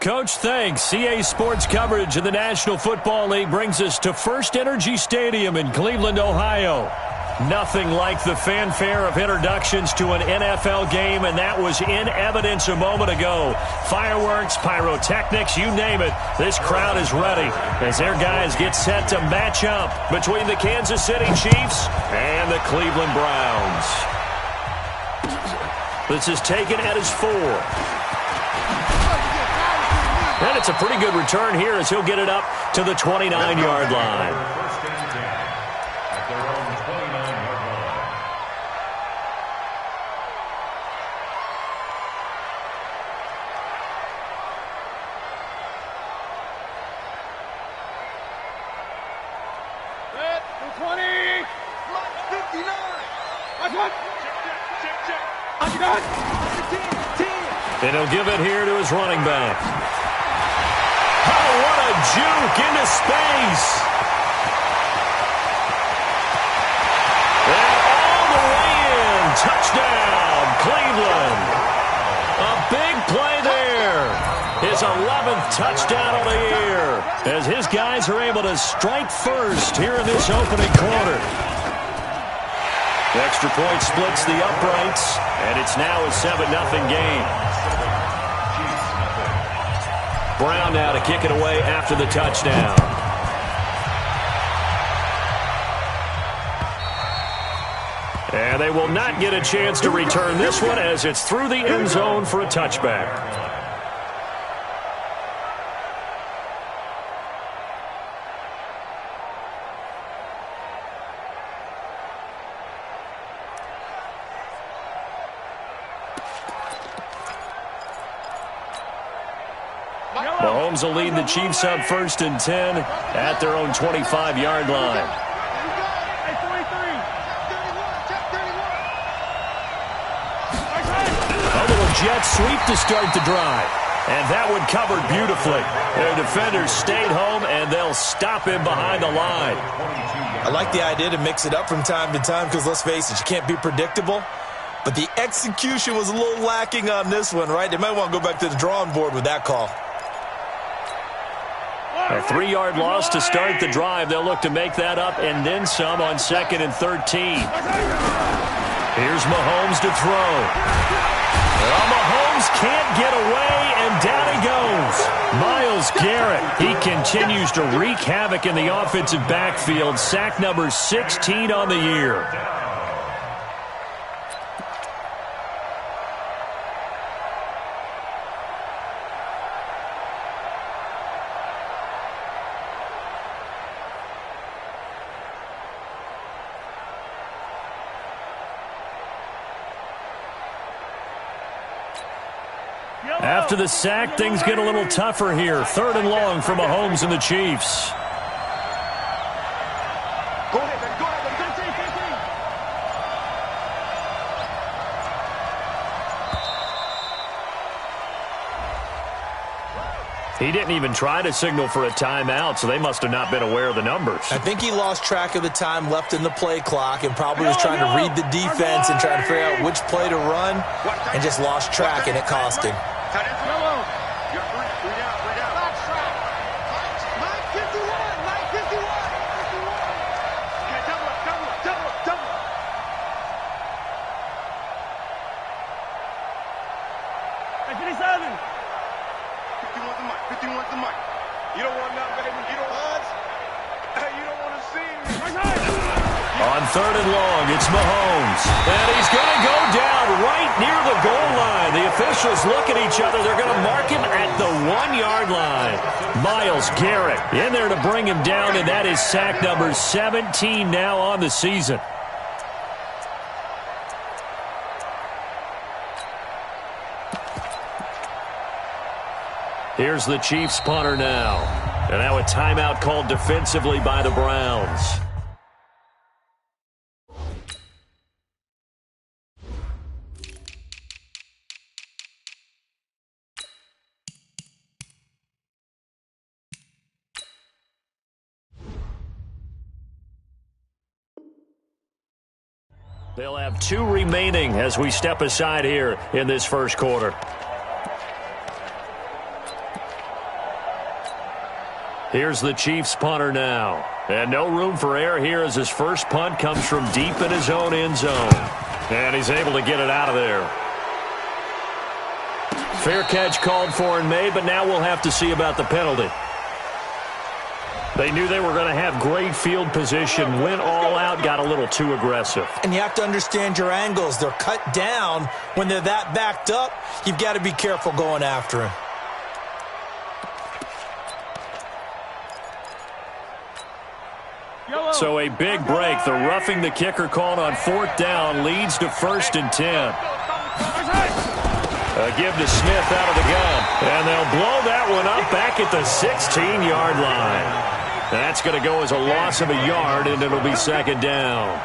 Coach, thanks. CA Sports coverage of the National Football League brings us to First Energy Stadium in Cleveland, Ohio. Nothing like the fanfare of introductions to an NFL game, and that was in evidence a moment ago. Fireworks, pyrotechnics, you name it. This crowd is ready as their guys get set to match up between the Kansas City Chiefs and the Cleveland Browns. This is taken at his 4. And it's a pretty good return here as he'll get it up to the 29-yard line. And he'll give it here to his running back. Oh, what a juke into space. And all the way in. Touchdown, Cleveland. A big play there. His 11th touchdown of the year as his guys are able to strike first here in this opening quarter. The extra point splits the uprights, and it's now a 7-0 game. Brown now to kick it away after the touchdown. And they will not get a chance to return this one as it's through the end zone for a touchback. Mahomes will lead the Chiefs up 1st and 10 at their own 25-yard line. A little jet sweep to start the drive. And that one covered beautifully. Their defenders stayed home, and they'll stop him behind the line. I like the idea to mix it up from time to time because, let's face it, you can't be predictable. But the execution was a little lacking on this one, right? They might want to go back to the drawing board with that call. A 3-yard loss to start the drive. They'll look to make that up and then some on 2nd and 13. Here's Mahomes to throw. Well, Mahomes can't get away, and down he goes. Myles Garrett, he continues to wreak havoc in the offensive backfield. Sack number 16 on the year. After the sack, things get a little tougher here. 3rd and long for Mahomes and the Chiefs. He didn't even try to signal for a timeout, so they must have not been aware of the numbers. I think he lost track of the time left in the play clock and probably was trying to read the defense and trying to figure out which play to run and just lost track, and it cost him. On 3rd and long, it's Mahomes. And he's going to go down right near the goal line. The officials look at each other. They're going to mark him at the 1-yard line. Myles Garrett in there to bring him down, and that is sack number 17 now on the season. Here's the Chiefs punter now. And now a timeout called defensively by the Browns. They'll have 2 remaining as we step aside here in this first quarter. Here's the Chiefs punter now. And no room for error here as his first punt comes from deep in his own end zone. And he's able to get it out of there. Fair catch called for and made, but now we'll have to see about the penalty. They knew they were going to have great field position, went all out, got a little too aggressive. And you have to understand your angles. They're cut down. When they're that backed up, you've got to be careful going after him. So a big break. The roughing the kicker called on 4th down leads to 1st and 10. A give to Smith out of the gun. And they'll blow that one up back at the 16-yard line. That's going to go as a loss of a yard, and it'll be 2nd down.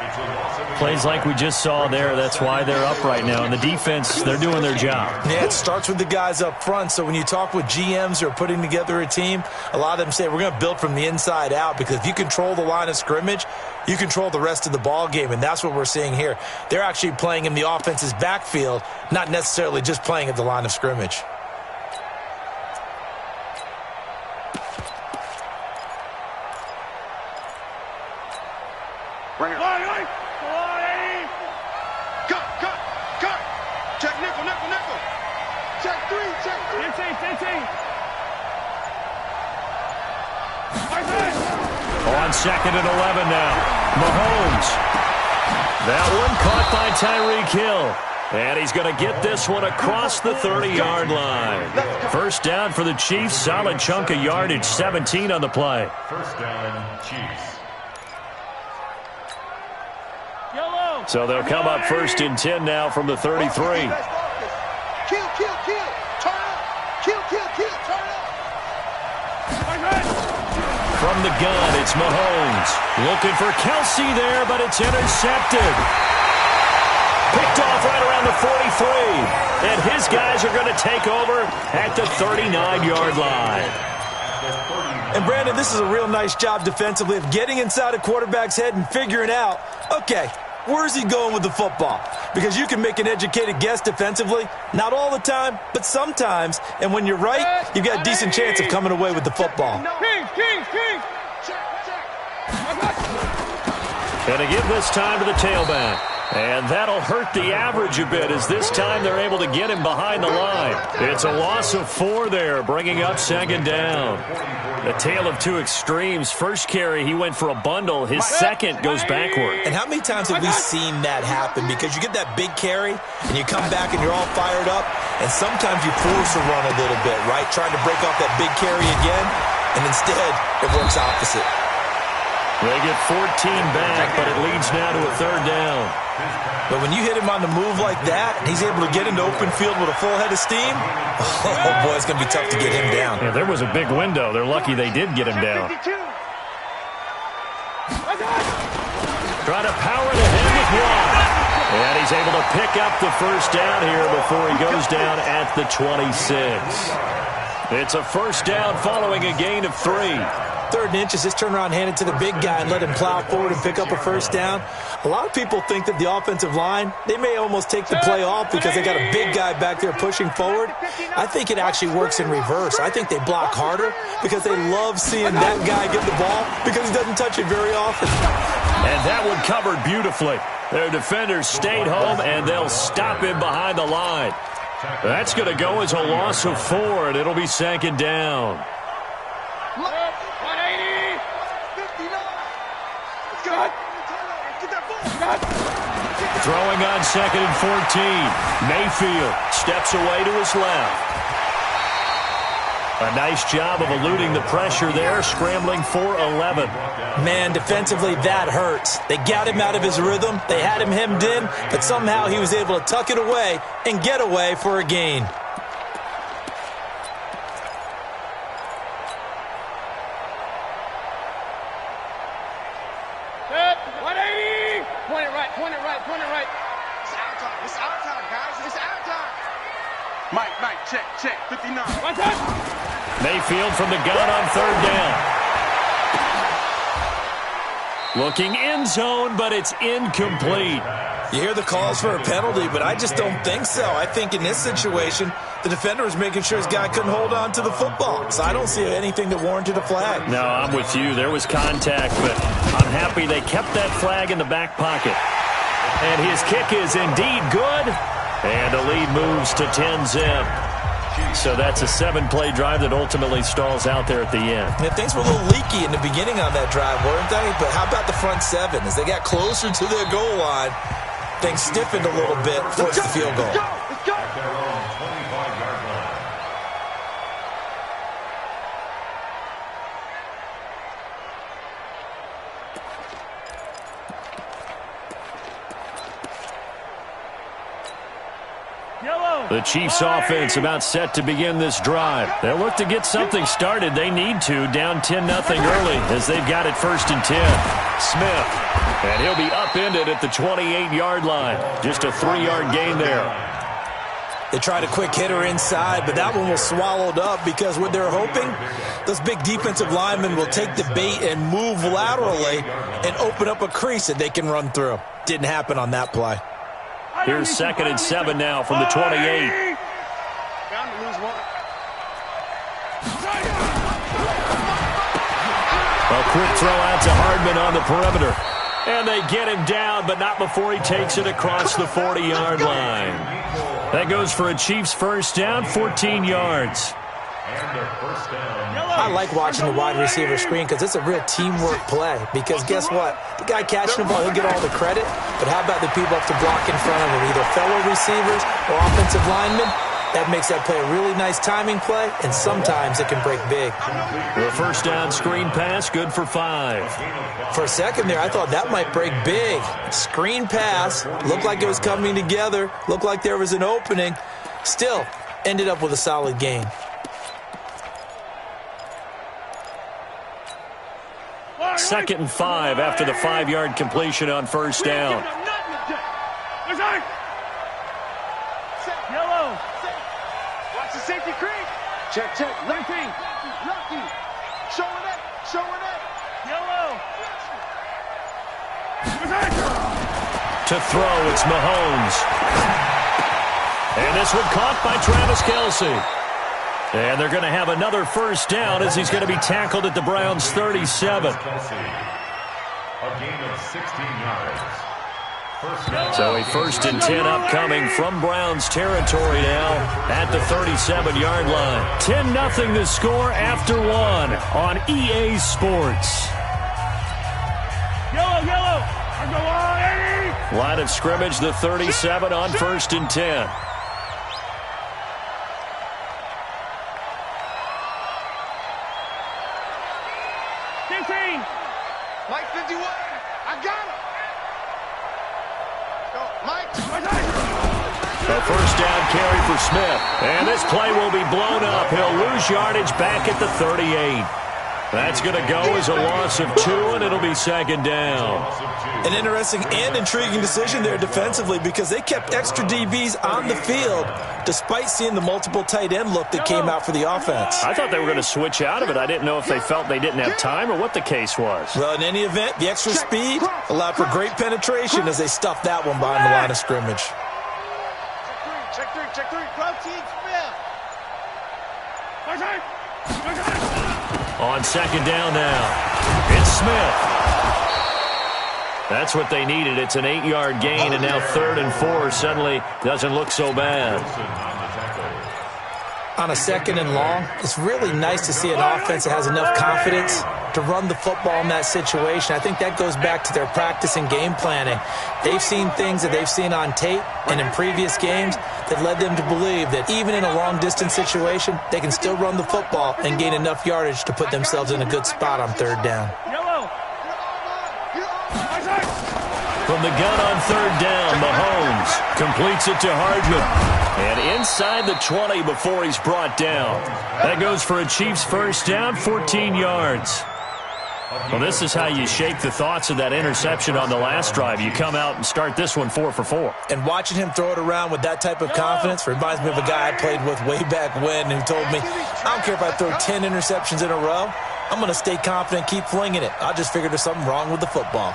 Plays like we just saw there. That's why they're up right now. And the defense, they're doing their job. Yeah, it starts with the guys up front. So when you talk with GMs who are putting together a team, a lot of them say we're going to build from the inside out, because if you control the line of scrimmage, you control the rest of the ball game, and that's what we're seeing here. They're actually playing in the offense's backfield, not necessarily just playing at the line of scrimmage. Bring it. Cut. Check nickel. Check three. On 2nd and 11 now. Mahomes. That one caught by Tyreek Hill. And he's going to get this one across the 30-yard line. 1st down for the Chiefs. Solid chunk of yardage. 17 on the play. 1st down, Chiefs. So they'll come up 1st and 10 now from the 33. Kill. Turn up. Kill. Turn up. From the gun, it's Mahomes. Looking for Kelsey there, but it's intercepted. Picked off right around the 43. And his guys are going to take over at the 39-yard line. And, Brandon, this is a real nice job defensively of getting inside a quarterback's head and figuring out, okay, where's he going with the football? Because you can make an educated guess defensively. Not all the time, but sometimes. And when you're right, you've got a decent chance of coming away with the football. And to give this time to the tailback. And that'll hurt the average a bit, as this time they're able to get him behind the line. It's a loss of 4 there, bringing up 2nd down. A tale of two extremes. First carry, he went for a bundle. His second goes backward. And how many times have we seen that happen? Because you get that big carry, and you come back and you're all fired up, and sometimes you force a run a little bit, right? Trying to break off that big carry again, and instead it works opposite. They get 14 back, but it leads now to a 3rd down. But when you hit him on the move like that, and he's able to get into open field with a full head of steam, oh boy, it's going to be tough to get him down. Yeah, there was a big window. They're lucky they did get him down. Trying to power the head with one. And he's able to pick up the 1st down here before he goes down at the 26. It's a 1st down following a gain of 3. 3rd and inches, just turn around, hand it to the big guy, and let him plow forward and pick up a 1st down. A lot of people think that the offensive line, they may almost take the play off because they got a big guy back there pushing forward. I think it actually works in reverse. I think they block harder because they love seeing that guy get the ball because he doesn't touch it very often. And that one covered beautifully. Their defenders stayed home, and they'll stop him behind the line. That's going to go as a loss of 4, and it'll be 2nd down. Throwing on 2nd and 14. Mayfield steps away to his left. A nice job of eluding the pressure there, scrambling for 11. Man, defensively, that hurts. They got him out of his rhythm. They had him hemmed in, but somehow he was able to tuck it away and get away for a gain. Mike, check, 59. Mayfield from the gun on 3rd down. Looking end zone, but it's incomplete. You hear the calls for a penalty, but I just don't think so. I think in this situation, the defender was making sure his guy couldn't hold on to the football. So I don't see anything that warranted a flag. No, I'm with you. There was contact, but I'm happy they kept that flag in the back pocket. And his kick is indeed good. And the lead moves to 10-zip. So that's a 7-play drive that ultimately stalls out there at the end. Yeah, things were a little leaky in the beginning on that drive, weren't they? But how about the front seven? As they got closer to their goal line, things stiffened a little bit towards the field goal. Let's go. The Chiefs offense about set to begin this drive. They'll look to get something started. They need to, down 10-0 early as they've got it 1st and 10. Smith, and he'll be upended at the 28-yard line. Just a 3-yard gain there. They tried a quick hitter inside, but that one was swallowed up because what they're hoping, those big defensive linemen will take the bait and move laterally and open up a crease that they can run through. Didn't happen on that play. Here's 2nd and 7 now from the 28. Bound to lose one. A quick throw out to Hardman on the perimeter. And they get him down, but not before he takes it across the 40-yard line. That goes for a Chiefs first down, 14 yards. I like watching the wide receiver screen because it's a real teamwork play. Because guess what? The guy catching the ball, he'll get all the credit. But how about the people up to block in front of him, either fellow receivers or offensive linemen? That makes that play a really nice timing play, and sometimes it can break big. The first down screen pass, good for 5. For a second there, I thought that might break big. Screen pass, looked like it was coming together, looked like there was an opening. Still, ended up with a solid gain. Second and 5 after the 5-yard completion on first down. Yellow. Watch the safety creep. Check, check. Lucky. Lucky. Showing it. Showing it. Yellow. To throw, it's Mahomes. And this one caught by Travis Kelce. And they're going to have another first down as he's going to be tackled at the Browns' 37. A gain of 16 yards. So a 1st and 10 upcoming from Browns territory now at the 37-yard line. 10-0 the score after 1 on EA Sports. Yellow, yellow. Go on, Eddie. Line of scrimmage, the 37 on 1st and 10. Mike 51. I got him. Go, Mike. A first down carry for Smith. And this play will be blown up. He'll lose yardage back at the 38. That's going to go as a loss of 2, and it'll be 2nd down. An interesting and intriguing decision there defensively because they kept extra DBs on the field despite seeing the multiple tight end look that came out for the offense. I thought they were going to switch out of it. I didn't know if they felt they didn't have time or what the case was. Well, in any event, the extra speed allowed for great penetration as they stuffed that one behind the line of scrimmage. Check three, check three. Protein Smith. On 2nd down now, it's Smith. That's what they needed. It's an 8-yard gain, and now 3rd and 4 suddenly doesn't look so bad. On a 2nd and long, it's really nice to see an offense that has enough confidence to run the football in that situation. I think that goes back to their practice and game planning. They've seen things that they've seen on tape and in previous games that led them to believe that even in a long-distance situation, they can still run the football and gain enough yardage to put themselves in a good spot on 3rd down. From the gun on 3rd down, Mahomes completes it to Hardman. And inside the 20 before he's brought down. That goes for a Chiefs first down, 14 yards. Well, this is how you shake the thoughts of that interception on the last drive. You come out and start this one 4 for 4. And watching him throw it around with that type of confidence reminds me of a guy I played with way back when who told me, I don't care if I throw 10 interceptions in a row. I'm going to stay confident, keep flinging it. I just figured there's something wrong with the football.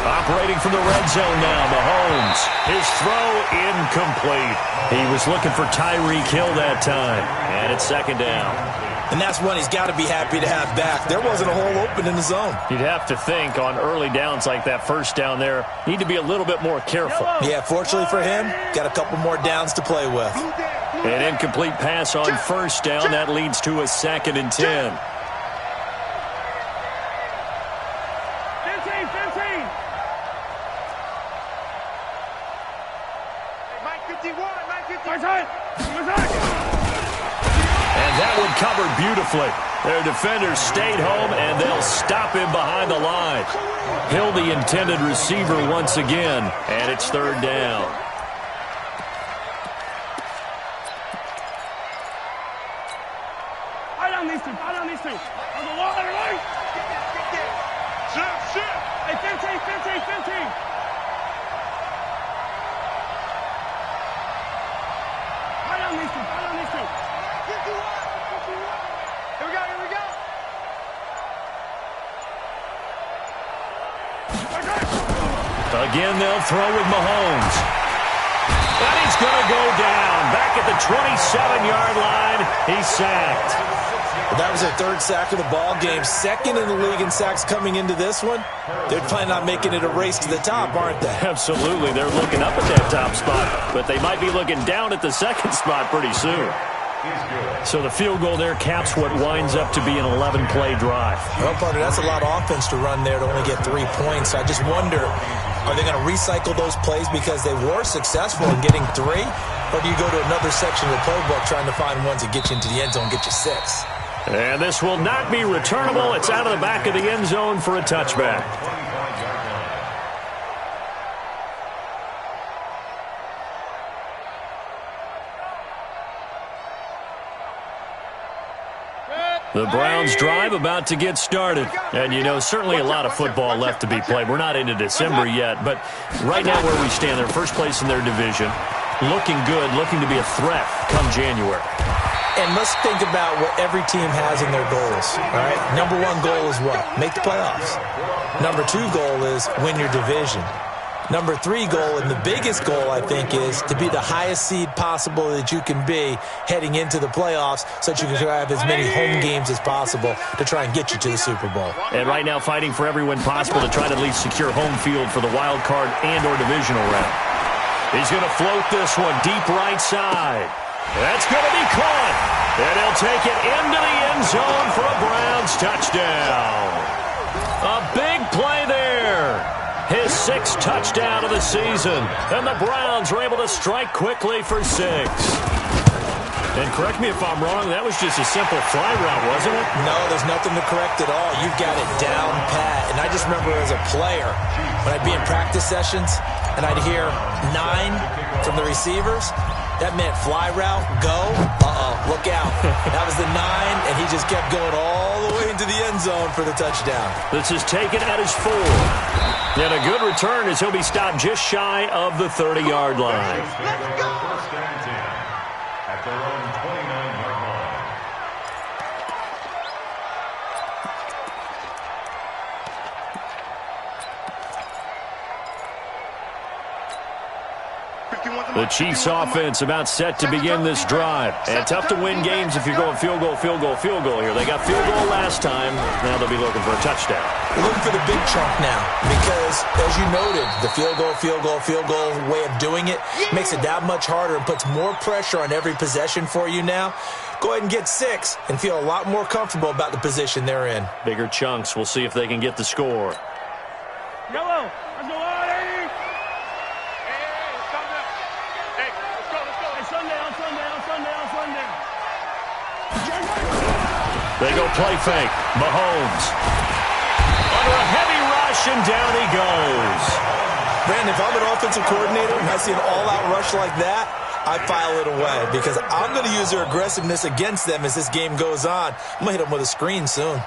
Operating from the red zone now, Mahomes. His throw incomplete. He was looking for Tyreek Hill that time, and it's second down. And that's one he's got to be happy to have back. There wasn't a hole open in the zone. You'd have to think on early downs like that first down there, need to be a little bit more careful. Yeah, fortunately for him, got a couple more downs to play with. An incomplete pass on first down. That leads to a 2nd and 10. And that one covered beautifully. Their defenders stayed home, and they'll stop him behind the line. Hill, the intended receiver once again, and it's 3rd down. Again, they'll throw with Mahomes. And he's going to go down. Back at the 27-yard line, he's sacked. That was their 3rd sack of the ball game. 2nd in the league in sacks coming into this one. They're planning on making it a race to the top, aren't they? Absolutely. They're looking up at that top spot, but they might be looking down at the 2nd spot pretty soon. So the field goal there caps what winds up to be an 11-play drive. Well, partner, that's a lot of offense to run there to only get 3 points. I just wonder, are they going to recycle those plays because they were successful in getting 3? Or do you go to another section of the playbook trying to find ones that get you into the end zone, get you 6? And this will not be returnable. It's out of the back of the end zone for a touchback. The Browns drive about to get started. And, you know, certainly a lot of football left to be played. We're not into December yet, but right now where we stand, they're first place in their division. Looking good, looking to be a threat come January. And let's think about what every team has in their goals, all right? Number 1 goal is what? Make the playoffs. Number 2 goal is win your division. Number 3 goal, and the biggest goal, I think, is to be the highest seed possible that you can be heading into the playoffs so that you can have as many home games as possible to try and get you to the Super Bowl. And right now fighting for every win possible to try to at least secure home field for the wild card and or divisional round. He's going to float this one deep right side. That's going to be caught. And he'll take it into the end zone for a Browns touchdown. A big play there. His 6th touchdown of the season. And the Browns are able to strike quickly for 6. And correct me if I'm wrong, that was just a simple fly route, wasn't it? No, there's nothing to correct at all. You've got it down pat. And I just remember as a player, when I'd be in practice sessions and I'd hear 9 from the receivers, that meant fly route, go, look out. That was the 9, and he just kept going all the way into the end zone for the touchdown. This is taken at his 4. And a good return as he'll be stopped just shy of the 30-yard line. Let's go! At their own 29-yard line. The Chiefs offense about set to begin this drive. And tough to win games if you're going field goal, field goal, field goal here. They got field goal last time. Now they'll be looking for a touchdown. Looking for the big chunk now because, as you noted, the field goal, field goal, field goal way of doing it makes it that much harder and puts more pressure on every possession for you now. Go ahead and get 6 and feel a lot more comfortable about the position they're in. Bigger chunks. We'll see if they can get the score. Yellow. Let's go on, Eddie. Hey, let's go. Hey, let's go. Hey, Sunday. They go play fake. Mahomes. Under a heavy rush, and down he goes. Brandon, if I'm an offensive coordinator and I see an all-out rush like that, I file it away because I'm going to use their aggressiveness against them as this game goes on. I'm going to hit them with a screen soon.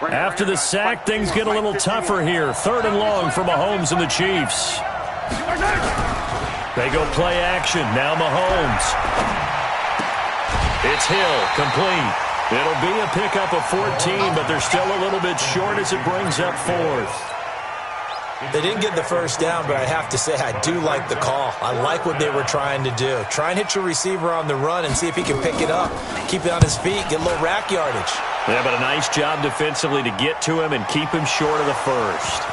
After the sack, things get a little tougher here. 3rd and long for Mahomes and the Chiefs. They go play action. Now Mahomes. It's Hill, complete. It'll be a pickup of 14, but they're still a little bit short as it brings up fourth. They didn't get the first down, but I have to say I do like the call. I like what they were trying to do. Try and hit your receiver on the run and see if he can pick it up. Keep it on his feet, get a little rack yardage. Yeah, but a nice job defensively to get to him and keep him short of the first.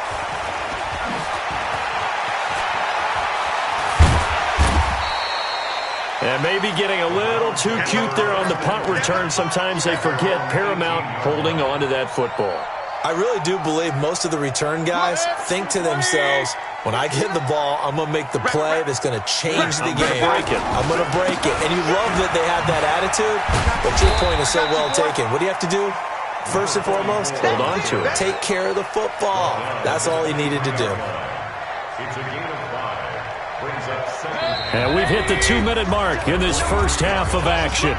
And maybe getting a little too cute there on the punt return. Sometimes they forget paramount holding on to that football. I really do believe most of the return guys think to themselves, when I get the ball, I'm going to make the play that's going to change the game. I'm going to break it. And you love that they have that attitude, but your point is so well taken. What do you have to do? First and foremost, hold on to it. Take care of the football. That's all he needed to do. It's a gain of 5. Brings up 2nd. And we've hit the 2-minute mark in this first half of action.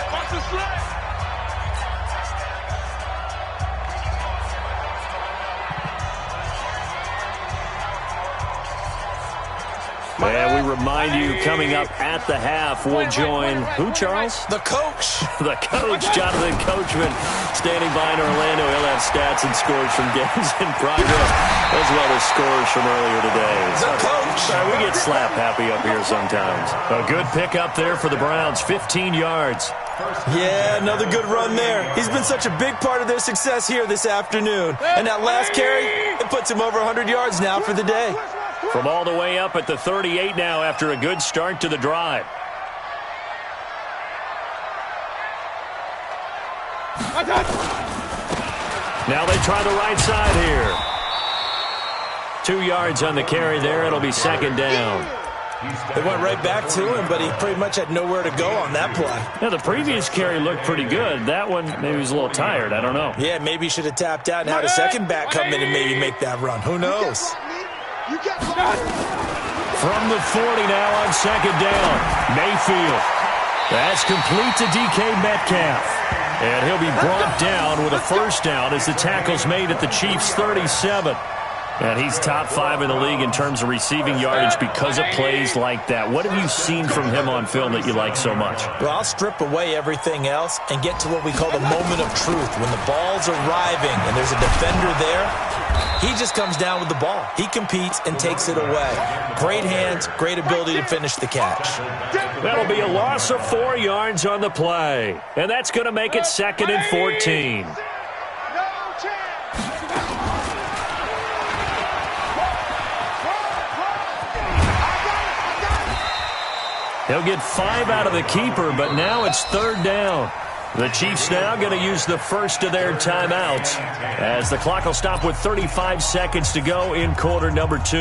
And we remind you, coming up at the half, we'll join who, Charles? The coach. The coach, Jonathan Coachman, standing by in Orlando. He'll have stats and scores from games in progress, as well as scores from earlier today. The coach. We get slap happy up here sometimes. A good pickup there for the Browns, 15 yards. Yeah, another good run there. He's been such a big part of their success here this afternoon. And that last carry, it puts him over 100 yards now for the day. From all the way up at the 38 now after a good start to the drive. Now they try the right side here. 2 yards on the carry there. It'll be 2nd down. They went right back to him, but he pretty much had nowhere to go on that play. Now, the previous carry looked pretty good. That one, maybe he was a little tired. I don't know. Yeah, maybe he should have tapped out and had a second back come in and maybe make that run. Who knows? From the 40 now on 2nd down. Mayfield. That's complete to DK Metcalf. And he'll be brought down with a first down as the tackle's made at the Chiefs' 37. And he's top 5 in the league in terms of receiving yardage because of plays like that. What have you seen from him on film that you like so much? Well, I'll strip away everything else and get to what we call the moment of truth. When the ball's arriving and there's a defender there, he just comes down with the ball. He competes and takes it away. Great hands, great ability to finish the catch. That'll be a loss of 4 yards on the play. And that's going to make it 2nd and 14. He'll get 5 out of the keeper, but now it's 3rd down. The Chiefs now going to use the first of their timeouts as the clock will stop with 35 seconds to go in quarter number 2.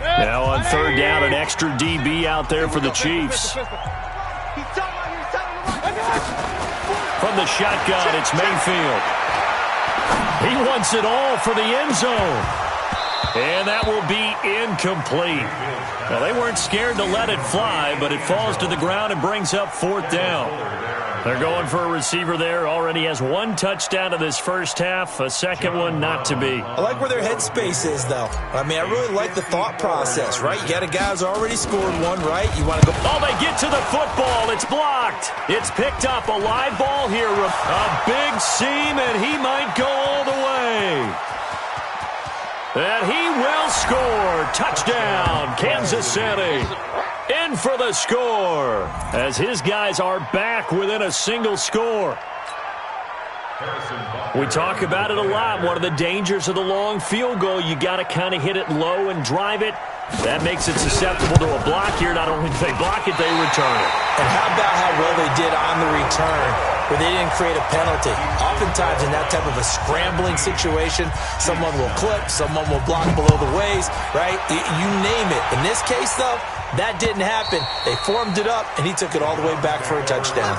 Now on 3rd down, an extra DB out there for the Chiefs. From the shotgun, it's Mayfield. He wants it all for the end zone. And that will be incomplete. Now, they weren't scared to let it fly, but it falls to the ground and brings up 4th down. They're going for a receiver there. Already has 1 touchdown in this first half, a second one not to be. I like where their headspace is, though. I mean, I really like the thought process, right? You got a guy who's already scored 1, right? You want to go. Oh, they get to the football. It's blocked. It's picked up. A live ball here. A big seam, and he might go all the way. And he will score. Touchdown, Kansas City. In for the score as his guys are back within a single score. We talk about it a lot. One of the dangers of the long field goal, you got to kind of hit it low and drive it. That makes it susceptible to a block here. Not only do they block it, they return it. And how about how well they did on the return, where they didn't create a penalty. Oftentimes in that type of a scrambling situation, someone will clip, someone will block below the waist, right? You name it. In this case, though, that didn't happen. They formed it up, and he took it all the way back for a touchdown.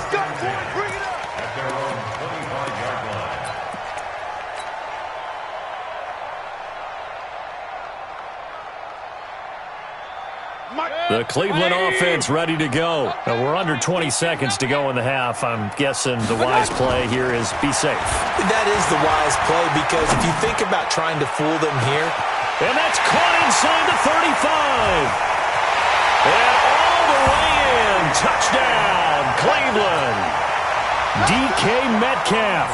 Mike. The Cleveland offense ready to go. We're under 20 seconds to go in the half. I'm guessing the wise play here is be safe. That is the wise play because if you think about trying to fool them here. And that's caught inside the 35. And all the way in. Touchdown, Cleveland. DK Metcalf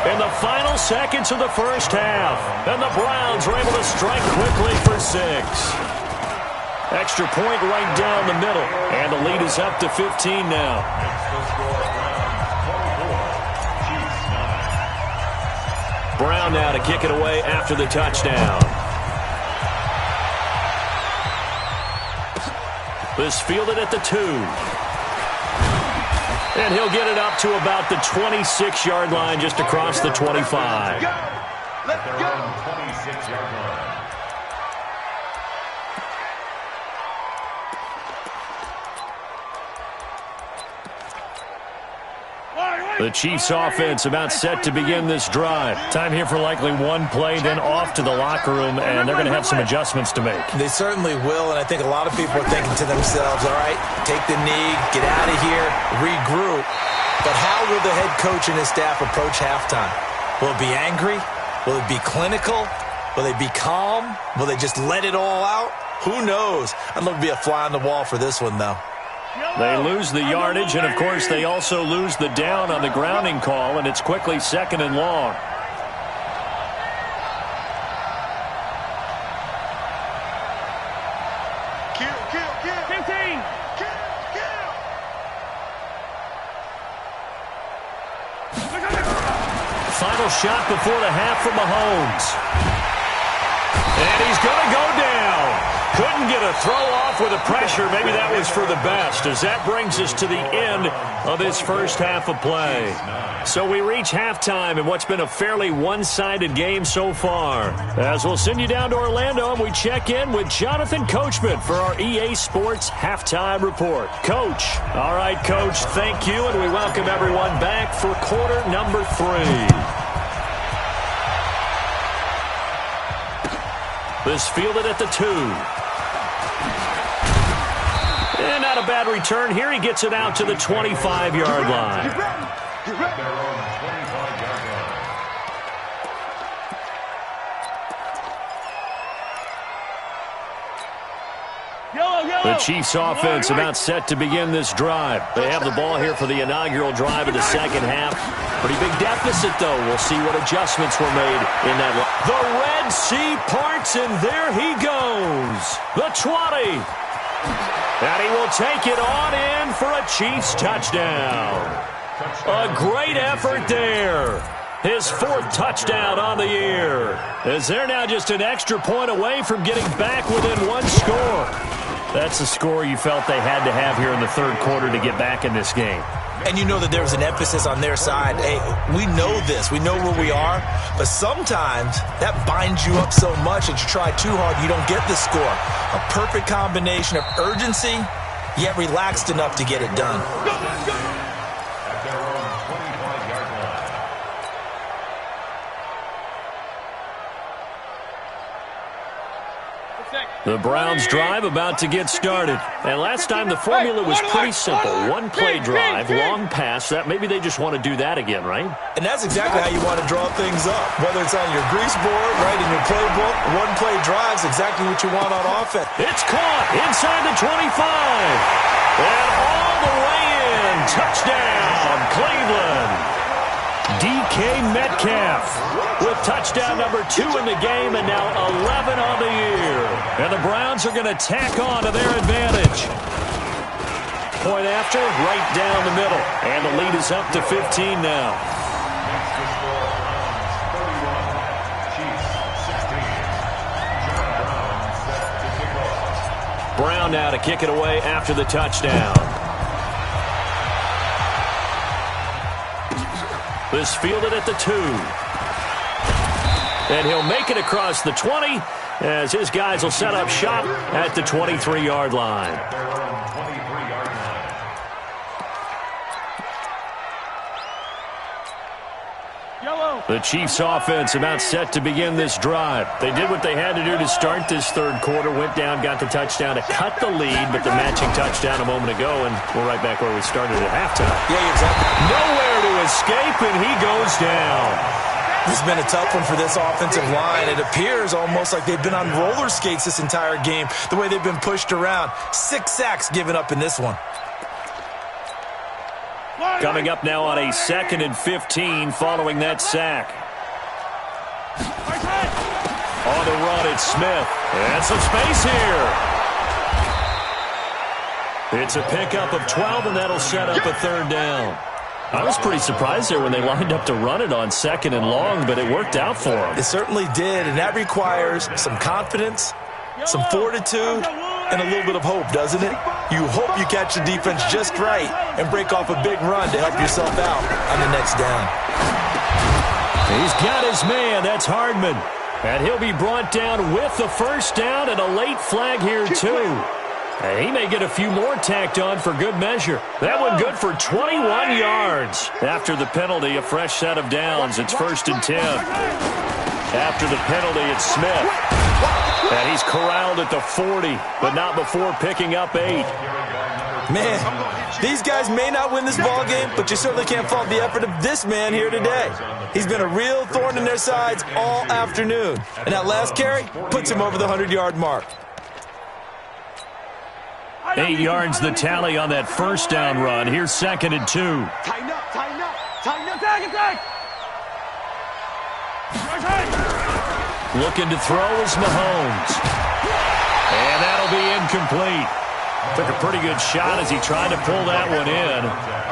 in the final seconds of the first half. And the Browns are able to strike quickly for 6. Extra point right down the middle. And the lead is up to 15 now. Brown now to kick it away after the touchdown. This fielded at the 2. And he'll get it up to about the 26-yard line just across the 25. Let's go. 26-yard line. The Chiefs offense about set to begin this drive. Time here for likely one play, then off to the locker room, and they're going to have some adjustments to make. They certainly will, and I think a lot of people are thinking to themselves, all right, take the knee, get out of here, regroup. But how will the head coach and his staff approach halftime? Will it be angry? Will it be clinical? Will they be calm? Will they just let it all out? Who knows? I'd love to be a fly on the wall for this one, though. They lose the yardage, and, of course, they also lose the down on the grounding call, and it's quickly 2nd and long. Kill. 15. Kill. Final shot before the half from Mahomes. And he's going to go down. Couldn't get a throw off with the pressure. Maybe that was for the best, as that brings us to the end of this first half of play. So we reach halftime in what's been a fairly one-sided game so far. As we'll send you down to Orlando, and we check in with Jonathan Coachman for our EA Sports Halftime Report. Coach. All right, Coach, thank you, and we welcome everyone back for quarter number 3. This fielded at the 2. And not a bad return here. He gets it out to the 25-yard line. Get ready. Their own 25-yard line. The Chiefs offense about set to begin this drive. They have the ball here for the inaugural drive of the second half. Pretty big deficit, though. We'll see what adjustments were made in that. The Red Sea parts, and there he goes. The 20. And he will take it on in for a Chiefs touchdown. A great effort there. His 4th touchdown on the year. As they're now just an extra point away from getting back within 1 score. That's the score you felt they had to have here in the third quarter to get back in this game. And you know that there's an emphasis on their side. Hey, we know this. We know where we are. But sometimes that binds you up so much that you try too hard, you don't get the score. A perfect combination of urgency, yet relaxed enough to get it done. At their own 25-yard line. The Browns drive about to get started. And last time the formula was pretty simple. One play drive, long pass. That maybe they just want to do that again, right? And that's exactly how you want to draw things up. Whether it's on your grease board, right, in your playbook, one play drive is exactly what you want on offense. It's caught inside the 25. And all the way in. Touchdown, Cleveland. DK Metcalf with touchdown number 2 in the game, and now 11 on the year. And the Browns are going to tack on to their advantage. Point after, right down the middle. And the lead is up to 15 now. Next to score, Browns 31, Chiefs 16. John Brown set to kick off. Brown now to kick it away after the touchdown. This fielded at the 2. And he'll make it across the 20 as his guys will set up shop at the 23-yard line. Their own 23-yard line. Yellow. The Chiefs offense about set to begin this drive. They did what they had to do to start this third quarter, went down, got the touchdown to cut the lead, but the matching touchdown a moment ago, and we're right back where we started at halftime. Yeah, exactly. Nowhere to escape, and he goes down. This has been a tough one for this offensive line. It appears almost like they've been on roller skates this entire game, the way they've been pushed around. 6 sacks given up in this one. Coming up now on a 2nd and 15 following that sack. On the run, it's Smith. And some space here. It's a pickup of 12, and that'll set up a 3rd down. I was pretty surprised there when they lined up to run it on 2nd and long, but it worked out for them. It certainly did, and that requires some confidence, some fortitude, and a little bit of hope, doesn't it? You hope you catch the defense just right and break off a big run to help yourself out on the next down. He's got his man. That's Hardman. And he'll be brought down with the 1st down and a late flag here, too. And he may get a few more tacked on for good measure. That one good for 21 yards. After the penalty, a fresh set of downs. It's 1st and 10. After the penalty, it's Smith. And he's corralled at the 40, but not before picking up 8. Man, these guys may not win this ball game, but you certainly can't fault the effort of this man here today. He's been a real thorn in their sides all afternoon. And that last carry puts him over the 100-yard mark. 8 yards the tally on that 1st down run. Here's 2nd and 2. Tighten up, tighten up, tighten up, attack! Looking to throw is Mahomes. And that'll be incomplete. Took a pretty good shot as he tried to pull that one in.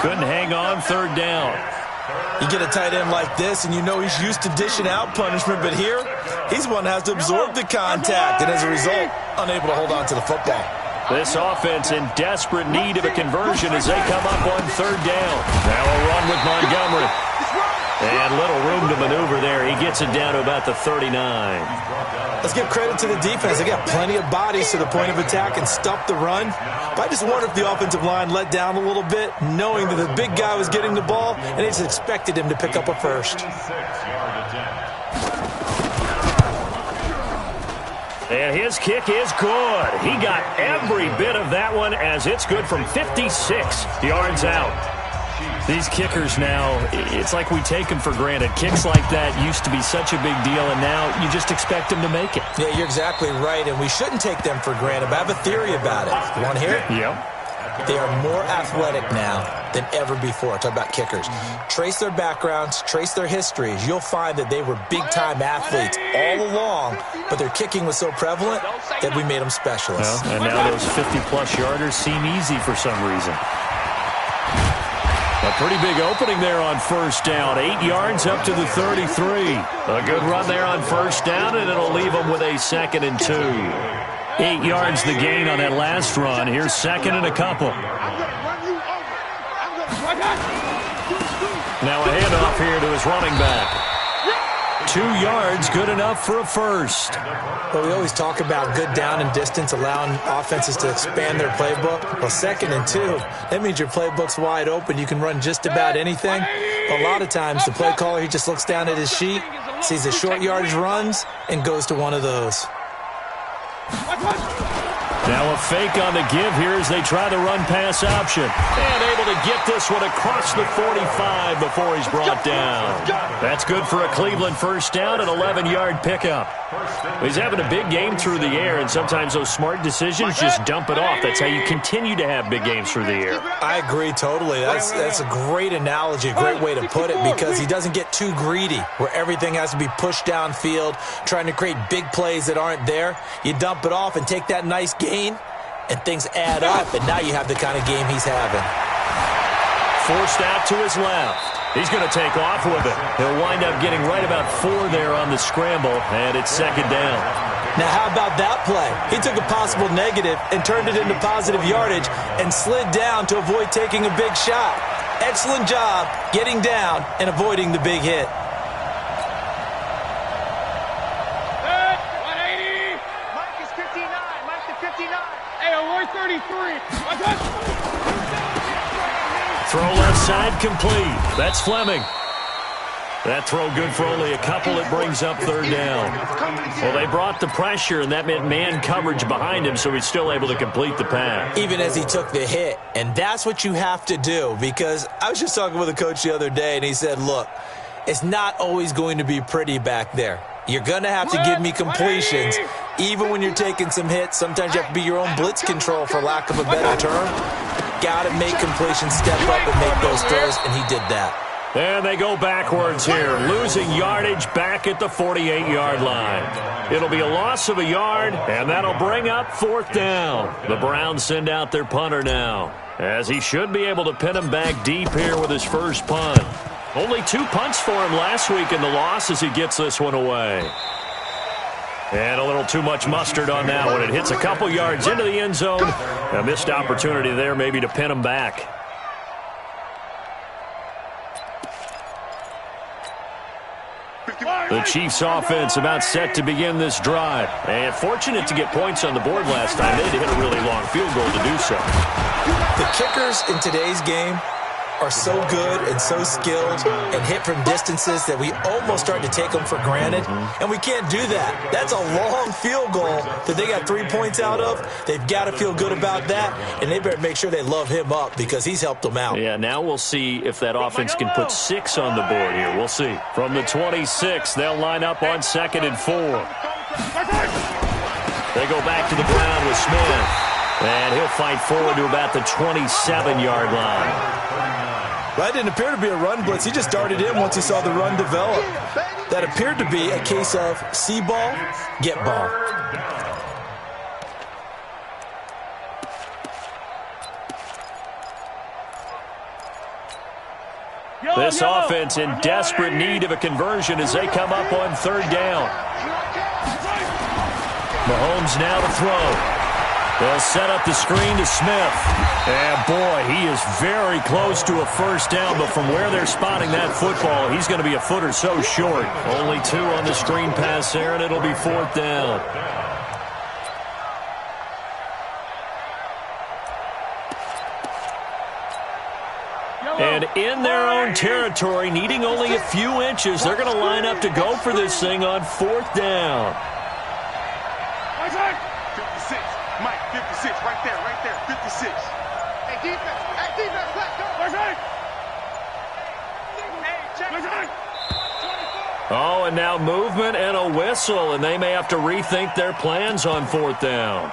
Couldn't hang on 3rd down. You get a tight end like this, and you know he's used to dishing out punishment, but here, he's one that has to absorb the contact, and as a result, unable to hold on to the football. This offense in desperate need of a conversion as they come up on 3rd down. Now a run with Montgomery. And little room to maneuver there. He gets it down to about the 39. Let's give credit to the defense. They got plenty of bodies to the point of attack and stop the run. But I just wonder if the offensive line let down a little bit, knowing that the big guy was getting the ball, and they just expected him to pick up a 1st. And his kick is good. He got every bit of that one as it's good from 56 yards out. These kickers now, it's like we take them for granted. Kicks like that used to be such a big deal, and now you just expect them to make it. Yeah, you're exactly right, and we shouldn't take them for granted, but I have a theory about it. You want to hear it? Yep. They are more athletic now than ever before. Talk about kickers. Trace their backgrounds, trace their histories. You'll find that they were big-time athletes all along, but their kicking was so prevalent that we made them specialists. Well, and now those 50-plus yarders seem easy for some reason. A pretty big opening there on 1st down. 8 yards up to the 33. A good run there on 1st down, and it'll leave them with a 2nd and 2. 8 yards the gain on that last run. Here's 2nd and a couple. Now a handoff here to his running back. 2 yards, good enough for a 1st. Well, we always talk about good down and distance, allowing offenses to expand their playbook. Well, 2nd and 2, that means your playbook's wide open. You can run just about anything. A lot of times, the play caller, he just looks down at his sheet, sees the short yardage runs, and goes to one of those. Now a fake on the give here as they try the run-pass option. And able to get this one across the 45 before he's brought down. That's good for a Cleveland 1st down, an 11-yard pickup. He's having a big game through the air, and sometimes those smart decisions just dump it off. That's how you continue to have big games through the air. I agree totally. That's a great analogy, a great way to put it, because he doesn't get too greedy where everything has to be pushed downfield, trying to create big plays that aren't there. You dump it off and take that nice gain, and things add up, and now you have the kind of game he's having. Forced out to his left. He's going to take off with it. He'll wind up getting right about 4 there on the scramble, and it's 2nd down. Now, how about that play? He took a possible negative and turned it into positive yardage and slid down to avoid taking a big shot. Excellent job getting down and avoiding the big hit. 180. Mike is 59. Mike to 59. Hey, we're 33. Throw left side complete. That's Fleming. That throw good for only a couple. It brings up third down. Well, they brought the pressure, and that meant man coverage behind him, so he's still able to complete the pass. Even as he took the hit. And that's what you have to do, because I was just talking with a coach the other day, and he said, look, it's not always going to be pretty back there. You're going to have to give me completions, even when you're taking some hits. Sometimes you have to be your own blitz control, for lack of a better term. Got to make completions, step up and make those throws, and he did that. And they go backwards here, losing yardage back at the 48-yard line. It'll be a loss of a yard, and that'll bring up fourth down. The Browns send out their punter now, as he should be able to pin him back deep here with his first punt. Only 2 punts for him last week in the loss as he gets this one away. And a little too much mustard on that one. It hits a couple yards into the end zone. A missed opportunity there maybe to pin him back. The Chiefs offense about set to begin this drive. And fortunate to get points on the board last time. They had to hit a really long field goal to do so. The kickers in today's game are so good and so skilled and hit from distances that we almost start to take them for granted. And we can't do that. That's a long field goal that they got 3 points out of. They've got to feel good about that, and they better make sure they love him up because he's helped them out. Yeah, now we'll see if that offense can put 6 on the board here. We'll see. From the 26, they'll line up on 2nd and 4. They go back to the ground with Smith, and he'll fight forward to about the 27-yard line. That didn't appear to be a run blitz. He just darted in once he saw the run develop. That appeared to be a case of see ball, get ball. This offense in desperate need of a conversion as they come up on third down. Mahomes now to throw. They'll set up the screen to Smith. And, boy, he is very close to a first down, but from where they're spotting that football, he's going to be a foot or so short. Only 2 on the screen pass there, and it'll be fourth down. And in their own territory, needing only a few inches, they're going to line up to go for this thing on fourth down. 56. Mike, 56. Right there. 56. Hey, defense, let's go. Oh, and now movement and a whistle, and they may have to rethink their plans on fourth down.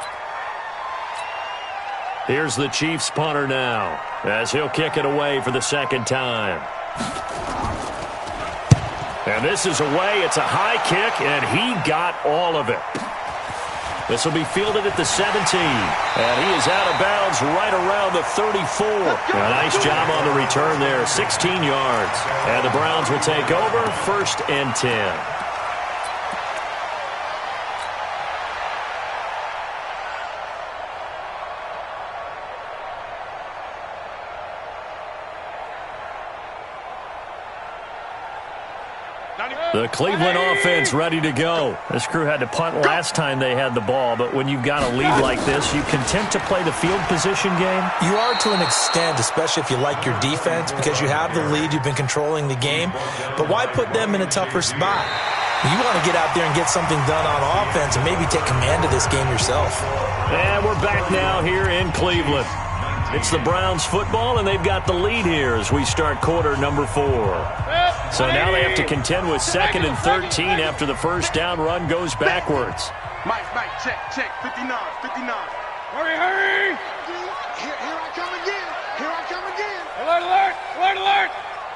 Here's the Chiefs punter now, as he'll kick it away for the second time. And this is away. It's a high kick, and he got all of it. This will be fielded at the 17, and he is out of bounds right around the 34. A nice job on the return there, 16 yards. And the Browns will take over, 1st and 10. The Cleveland offense ready to go. This crew had to punt last time they had the ball, but when you've got a lead like this, you content to play the field position game? You are to an extent, especially if you like your defense, because you have the lead, you've been controlling the game. But why put them in a tougher spot? You want to get out there and get something done on offense and maybe take command of this game yourself. And we're back now here in Cleveland. It's the Browns football, and they've got the lead here as we start quarter number 4. So now they have to contend with 2nd and 13 after the first down run goes backwards. Mike, check, 59. Hurry! Here I come again. Alert!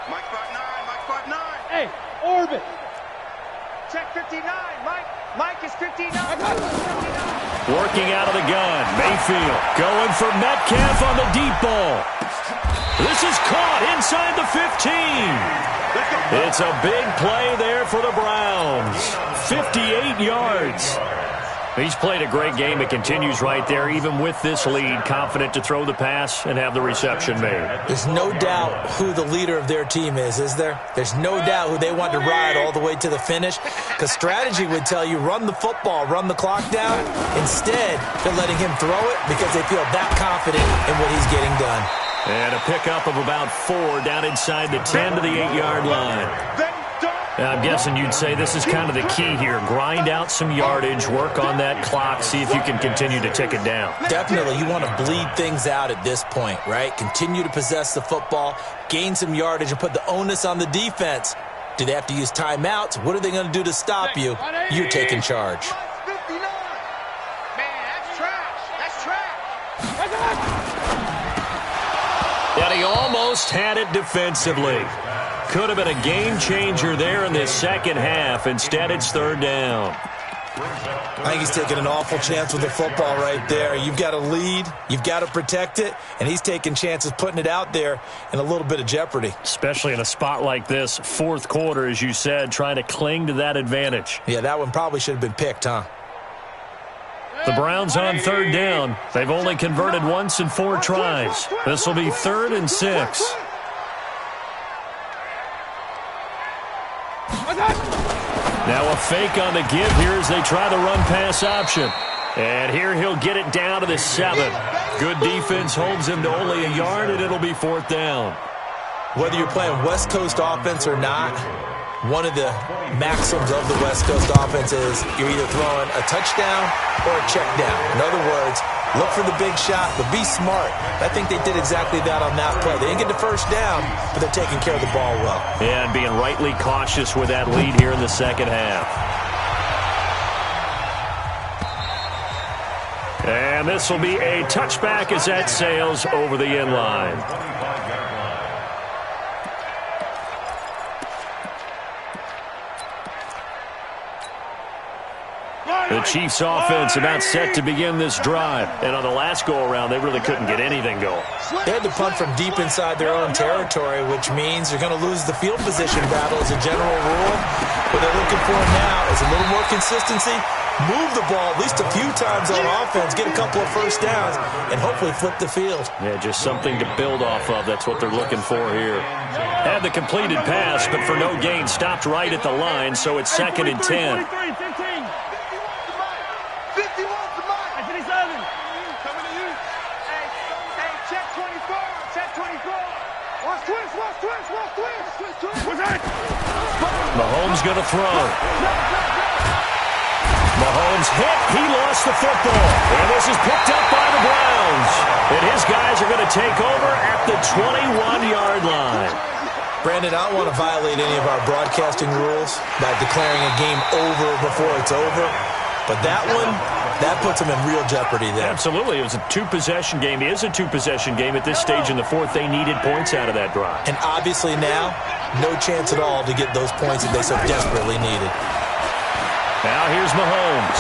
Mike 59. Hey, orbit. Check 59, Mike is 59. Working out of the gun, Mayfield going for Metcalf on the deep ball. This is caught inside the 15. It's a big play there for the Browns. 58 yards. He's played a great game. It continues right there, even with this lead, confident to throw the pass and have the reception made. There's no doubt who the leader of their team is there? There's no doubt who they want to ride all the way to the finish, because strategy would tell you run the football, run the clock down. Instead, they're letting him throw it because they feel that confident in what he's getting done. And a pickup of about 4 down inside the 10 to the 8-yard line. Then I'm guessing you'd say this is kind of the key here. Grind out some yardage, work on that clock, see if you can continue to tick it down. Definitely, you want to bleed things out at this point, right? Continue to possess the football, gain some yardage, and put the onus on the defense. Do they have to use timeouts? What are they going to do to stop you? You're taking charge. And he almost had it defensively. Could have been a game changer there in this second half. Instead, it's third down. I think he's taking an awful chance with the football right there. You've got to lead, you've got to protect it, and he's taking chances putting it out there in a little bit of jeopardy. Especially in a spot like this, fourth quarter, as you said, trying to cling to that advantage. Yeah, that one probably should have been picked, huh? The Browns on third down. They've only converted once in 4 tries. This will be 3rd and 6. Now a fake on the give here as they try the run-pass option. And here he'll get it down to the 7. Good defense holds him to only a yard, and it'll be 4th down. Whether you're playing West Coast offense or not, one of the maxims of the West Coast offense is you're either throwing a touchdown or a check down. In other words, look for the big shot, but be smart. I think they did exactly that on that play. They didn't get the first down, but they're taking care of the ball well. Yeah, and being rightly cautious with that lead here in the second half. And this will be a touchback as that sails over the end line. The Chiefs offense about set to begin this drive. And on the last go-around, they really couldn't get anything going. They had to punt from deep inside their own territory, which means you're going to lose the field position battle as a general rule. What they're looking for now is a little more consistency, move the ball at least a few times on offense, get a couple of first downs, and hopefully flip the field. Yeah, just something to build off of. That's what they're looking for here. Had the completed pass, but for no gain, stopped right at the line, so it's 2nd and 10. Mahomes going to throw. Mahomes hit. He lost the football. And this is picked up by the Browns. And his guys are going to take over at the 21-yard line. Brandon, I don't want to violate any of our broadcasting rules by declaring a game over before it's over. But that one, that puts them in real jeopardy there. Absolutely. It was a 2-possession game. It is a 2-possession game at this stage in the fourth. They needed points out of that drive. And obviously now, no chance at all to get those points that they so desperately needed. Now here's Mahomes.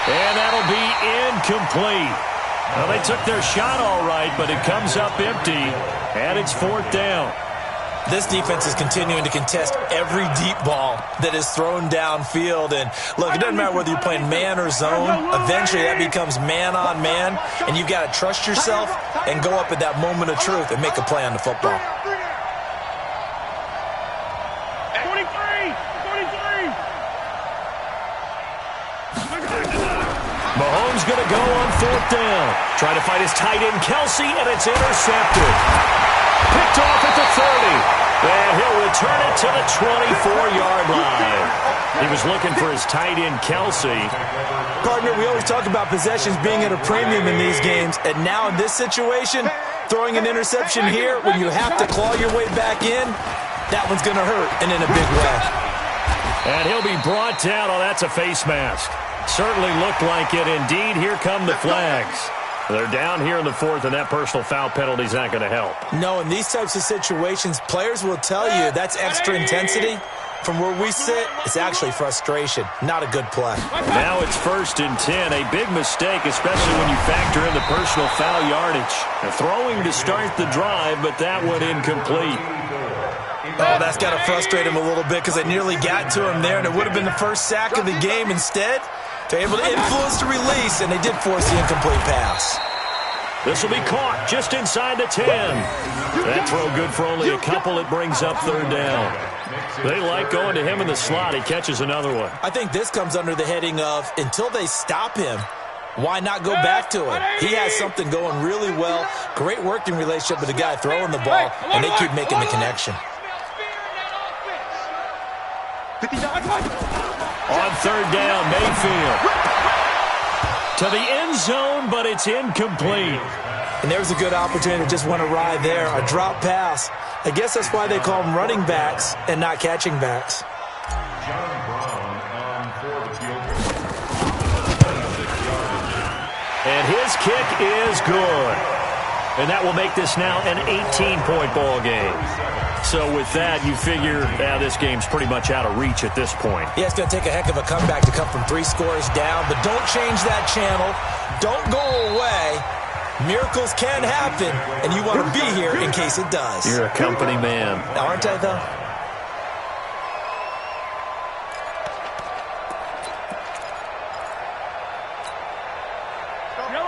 And that'll be incomplete. Well, they took their shot all right, but it comes up empty, and it's 4th down. This defense is continuing to contest every deep ball that is thrown downfield. And look, it doesn't matter whether you're playing man or zone. Eventually that becomes man on man, and you've got to trust yourself and go up at that moment of truth and make a play on the football. Mahomes going to go on 4th down. Trying to find his tight end, Kelsey, and it's intercepted. Picked off at the 30. And he'll return it to the 24-yard line. He was looking for his tight end, Kelsey. Partner, we always talk about possessions being at a premium in these games. And now in this situation, throwing an interception here when you have to claw your way back in, that one's going to hurt, and in a big way. And he'll be brought down. Oh, that's a face mask. Certainly looked like it. Indeed, here come the flags. They're down here in the 4th, and that personal foul penalty is not going to help. No, in these types of situations, players will tell you that's extra intensity. From where we sit, it's actually frustration. Not a good play. Now it's 1st and 10. A big mistake, especially when you factor in the personal foul yardage. Throwing to start the drive, but that one incomplete. Oh, that's got to frustrate him a little bit because they nearly got to him there, and it would have been the first sack of the game. Instead, they're able to influence the release, and they did force the incomplete pass. This will be caught just inside the 10. That throw good for only a couple. It brings up 3rd down. They like going to him in the slot. He catches another one. I think this comes under the heading of until they stop him, why not go back to him? He has something going really well. Great working relationship with the guy throwing the ball, and they keep making the connection. On third down, Mayfield. To the end zone, but it's incomplete. And there's a good opportunity to just want to ride there. A drop pass. I guess that's why they call them running backs and not catching backs. John Brown for the field goal. And his kick is good. And that will make this now an 18-point ball game. So with that, you figure this game's pretty much out of reach at this point. Yeah, it's going to take a heck of a comeback to come from 3 scores down. But don't change that channel. Don't go away. Miracles can happen, and you want to be here in case it does. You're a company man. Aren't I, though?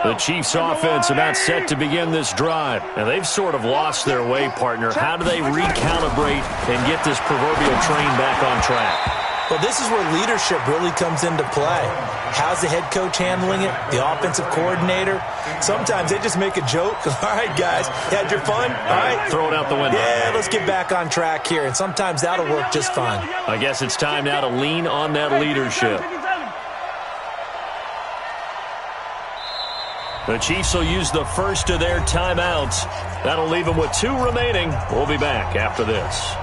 The Chiefs' offense about set to begin this drive. And they've sort of lost their way, partner. How do they recalibrate and get this proverbial train back on track? Well, this is where leadership really comes into play. How's the head coach handling it? The offensive coordinator? Sometimes they just make a joke. All right, guys, you had your fun? All right. Throw it out the window. Yeah, let's get back on track here. And sometimes that'll work just fine. I guess it's time now to lean on that leadership. The Chiefs will use the first of their timeouts. That'll leave them with 2 remaining. We'll be back after this.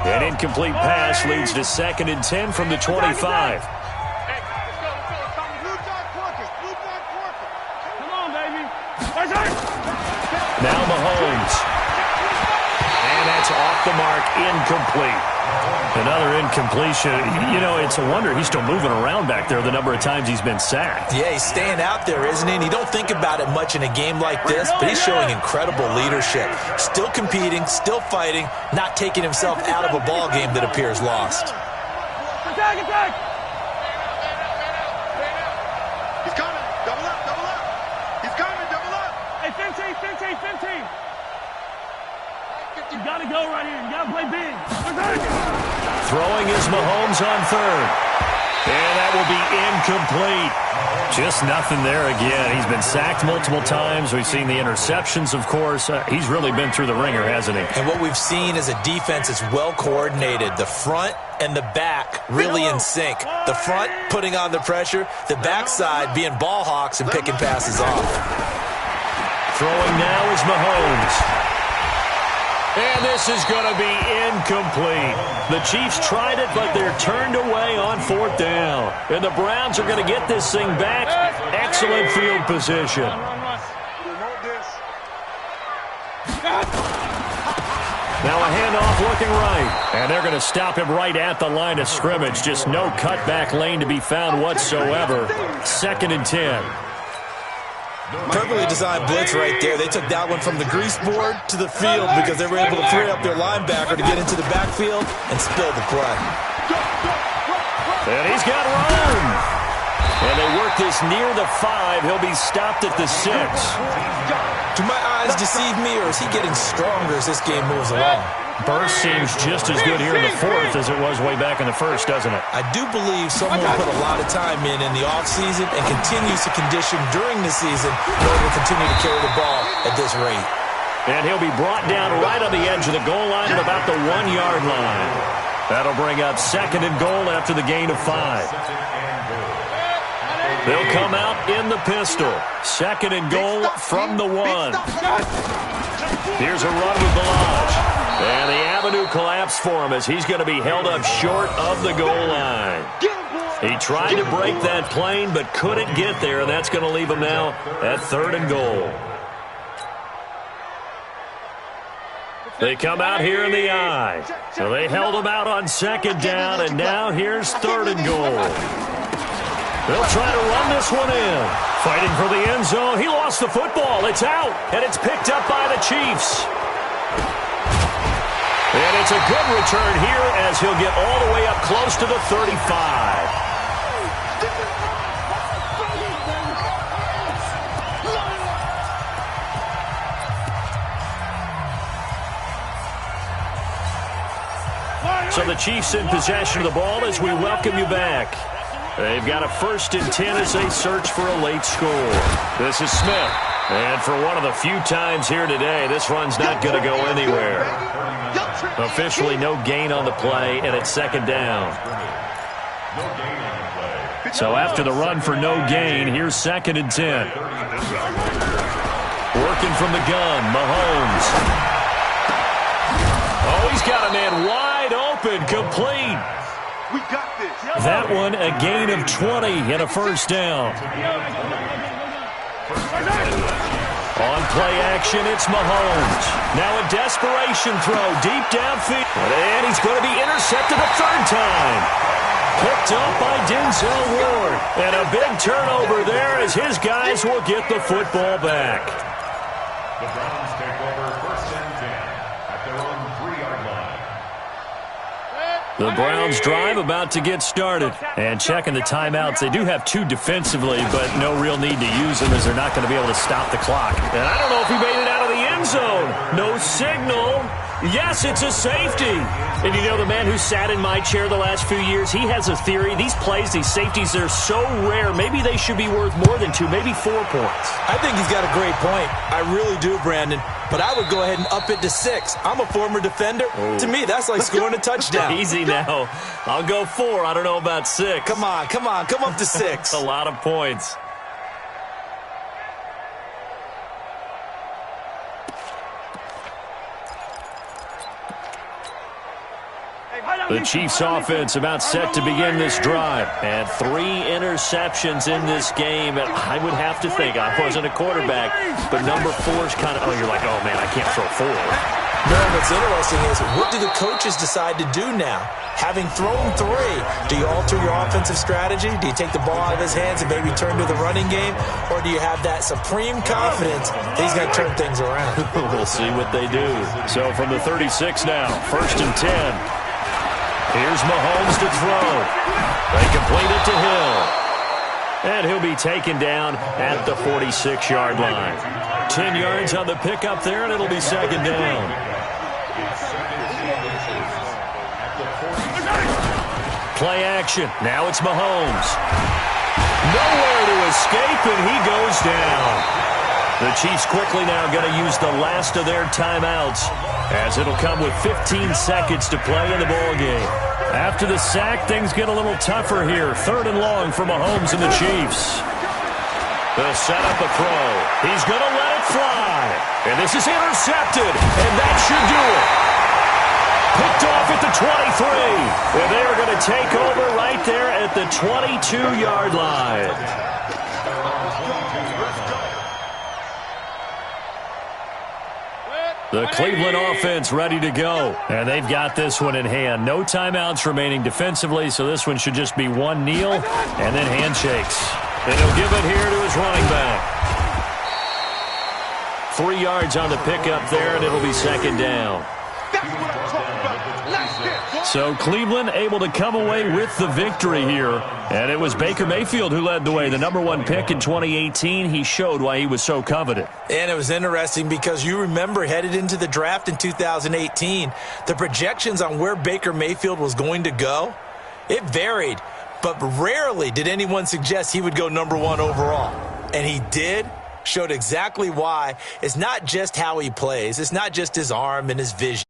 An incomplete pass leads to 2nd and 10 from the 25. Now Mahomes. And that's off the mark, incomplete. Another incompletion. You know, it's a wonder he's still moving around back there the number of times he's been sacked. Yeah, he's staying out there, isn't he? And you don't think about it much in a game like this, but he's showing incredible leadership. Still competing, still fighting, not taking himself out of a ball game that appears lost. Attack, attack! He's coming. Double up, double up. He's coming, double up. Hey, 15. You got to go right here. You got to play big. Throwing is Mahomes on third. And that will be incomplete. Just nothing there again. He's been sacked multiple times. We've seen the interceptions, of course. He's really been through the ringer, hasn't he? And what we've seen is a defense that's well coordinated. The front and the back really in sync. The front putting on the pressure. The backside being ball hawks and picking passes off. Throwing now is Mahomes. And this is going to be incomplete. The Chiefs tried it, but they're turned away on 4th down. And the Browns are going to get this thing back. Excellent field position. Now a handoff looking right. And they're going to stop him right at the line of scrimmage. Just no cutback lane to be found whatsoever. 2nd and 10. Perfectly designed blitz right there. They took that one from the grease board to the field because they were able to free up their linebacker to get into the backfield and spill the play. And he's got room. And they work this near the 5. He'll be stopped at the 6. Do my eyes deceive me, or is he getting stronger as this game moves along? Burst seems just as good here in the 4th as it was way back in the 1st, doesn't it? I do believe someone put a lot of time in the offseason and continues to condition during the season in order to continue to carry the ball at this rate. And he'll be brought down right on the edge of the goal line at about the 1-yard line. That'll bring up 2nd and goal after the gain of 5. They'll come out in the pistol. 2nd and goal from the 1. Here's a run with Balaj. And the avenue collapsed for him as he's going to be held up short of the goal line. He tried to break that plane but couldn't get there, and that's going to leave him now at 3rd and goal. They come out here in the eye. So they held him out on 2nd down, and now here's 3rd and goal. They'll try to run this one in. Fighting for the end zone. He lost the football. It's out, and it's picked up by the Chiefs. And it's a good return here as he'll get all the way up close to the 35. So the Chiefs in possession of the ball as we welcome you back. They've got a 1st and 10 as they search for a late score. This is Smith. And for one of the few times here today, this run's not going to go anywhere. Officially no gain on the play, and it's second down. So after the run for no gain, here's 2nd and 10. Working from the gun, Mahomes. Oh, he's got a man wide open, complete. We got this. That one a gain of 20 and a first down. On play action, it's Mahomes. Now a desperation throw deep downfield. And he's going to be intercepted a third time. Picked up by Denzel Ward. And a big turnover there as his guys will get the football back. The Browns take over 1st and 10 at their own 3-yard line. The Browns drive about to get started. And checking the timeouts. They do have 2 defensively, but no real need to use them as they're not going to be able to stop the clock. And I don't know if he made it out of the end zone. No signal. Yes, it's a safety. And you know, the man who sat in my chair the last few years, he has a theory. These plays, these safeties, they're so rare. Maybe they should be worth more than 2, maybe 4 points. I think he's got a great point. I really do, Brandon. But I would go ahead and up it to 6. I'm a former defender. To me, that's like scoring a touchdown. Easy now. I'll go 4. I don't know about 6. Come on. Come up to 6. A lot of points. The Chiefs offense about set to begin this drive. And 3 interceptions in this game. And I would have to think, I wasn't a quarterback, but number 4's kind of, you're like, oh, man, I can't throw 4. No, what's interesting is, what do the coaches decide to do now? Having thrown 3, do you alter your offensive strategy? Do you take the ball out of his hands and maybe turn to the running game? Or do you have that supreme confidence that he's going to turn things around? We'll see what they do. So from the 36 now, 1st and 10. Here's Mahomes to throw. They complete it to Hill. And he'll be taken down at the 46-yard line. 10 yards on the pickup there, and it'll be second down. Play action. Now it's Mahomes. Nowhere to escape, and he goes down. The Chiefs quickly now going to use the last of their timeouts, as it'll come with 15 seconds to play in the ballgame. After the sack, things get a little tougher here. 3rd and long for Mahomes and the Chiefs. They'll set up a throw. He's going to let it fly. And this is intercepted, and that should do it. Picked off at the 23. And they are going to take over right there at the 22-yard line. The Cleveland offense ready to go. And they've got this one in hand. No timeouts remaining defensively, so this one should just be one kneel and then handshakes. And he'll give it here to his running back. 3 yards on the pickup there, and it'll be second down. So Cleveland able to come away with the victory here. And it was Baker Mayfield who led the way. The #1 pick in 2018. He showed why he was so coveted. And it was interesting because you remember headed into the draft in 2018, the projections on where Baker Mayfield was going to go, it varied. But rarely did anyone suggest he would go #1 overall. And he did. Showed exactly why. It's not just how he plays. It's not just his arm and his vision.